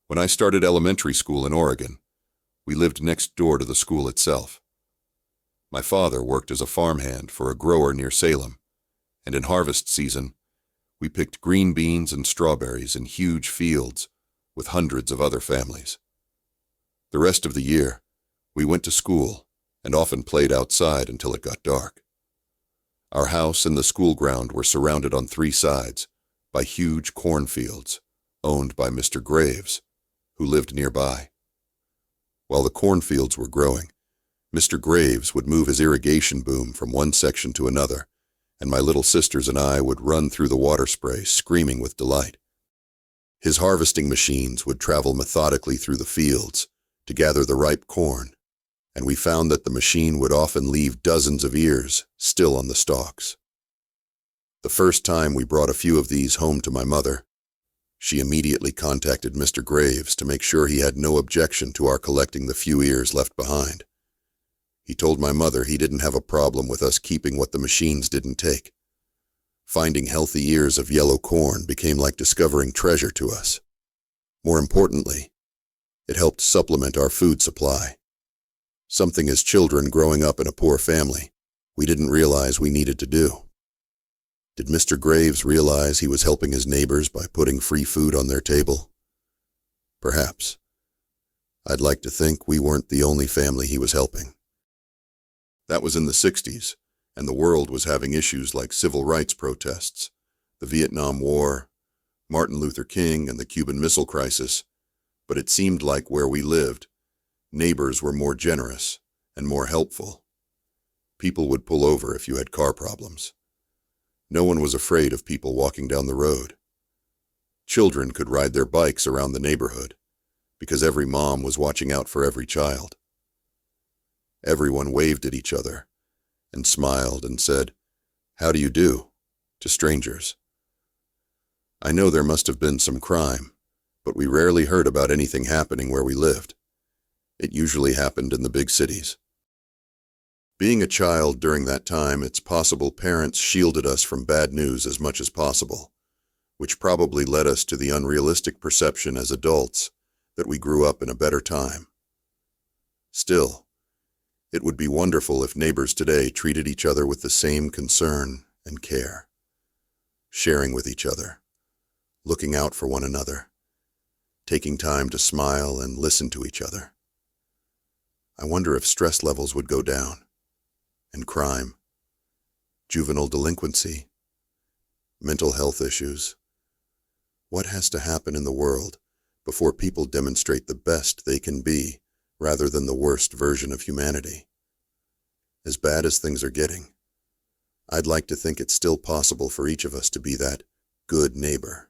When I started elementary school in Oregon, we lived next door to the school itself. My father worked as a farmhand for a grower near Salem, and in harvest season, we picked green beans and strawberries in huge fields with hundreds of other families. The rest of the year, we went to school and often played outside until it got dark. Our house and the school ground were surrounded on three sides by huge cornfields owned by Mr. Graves, who lived nearby. While the cornfields were growing, Mr. Graves would move his irrigation boom from one section to another, and my little sisters and I would run through the water spray screaming with delight. His harvesting machines would travel methodically through the fields to gather the ripe corn, and we found that the machine would often leave dozens of ears still on the stalks. The first time we brought a few of these home to my mother, she immediately contacted Mr. Graves to make sure he had no objection to our collecting the few ears left behind. He told my mother he didn't have a problem with us keeping what the machines didn't take. Finding healthy ears of yellow corn became like discovering treasure to us. More importantly, it helped supplement our food supply. Something as children growing up in a poor family, we didn't realize we needed to do. Did Mr. Graves realize he was helping his neighbors by putting free food on their table? Perhaps. I'd like to think we weren't the only family he was helping. That was in the 60s, and the world was having issues like civil rights protests, the Vietnam War, Martin Luther King, and the Cuban Missile Crisis, but it seemed like where we lived, neighbors were more generous and more helpful. People would pull over if you had car problems. No one was afraid of people walking down the road. Children could ride their bikes around the neighborhood, because every mom was watching out for every child. Everyone waved at each other and smiled and said, "How do you do?" to strangers. I know there must have been some crime, but we rarely heard about anything happening where we lived. It usually happened in the big cities. Being a child during that time, it's possible parents shielded us from bad news as much as possible, which probably led us to the unrealistic perception as adults that we grew up in a better time. Still, it would be wonderful if neighbors today treated each other with the same concern and care, sharing with each other, looking out for one another, taking time to smile and listen to each other. I wonder if stress levels would go down, and crime, juvenile delinquency, mental health issues. What has to happen in the world before people demonstrate the best they can be rather than the worst version of humanity? As bad as things are getting, I'd like to think it's still possible for each of us to be that good neighbor.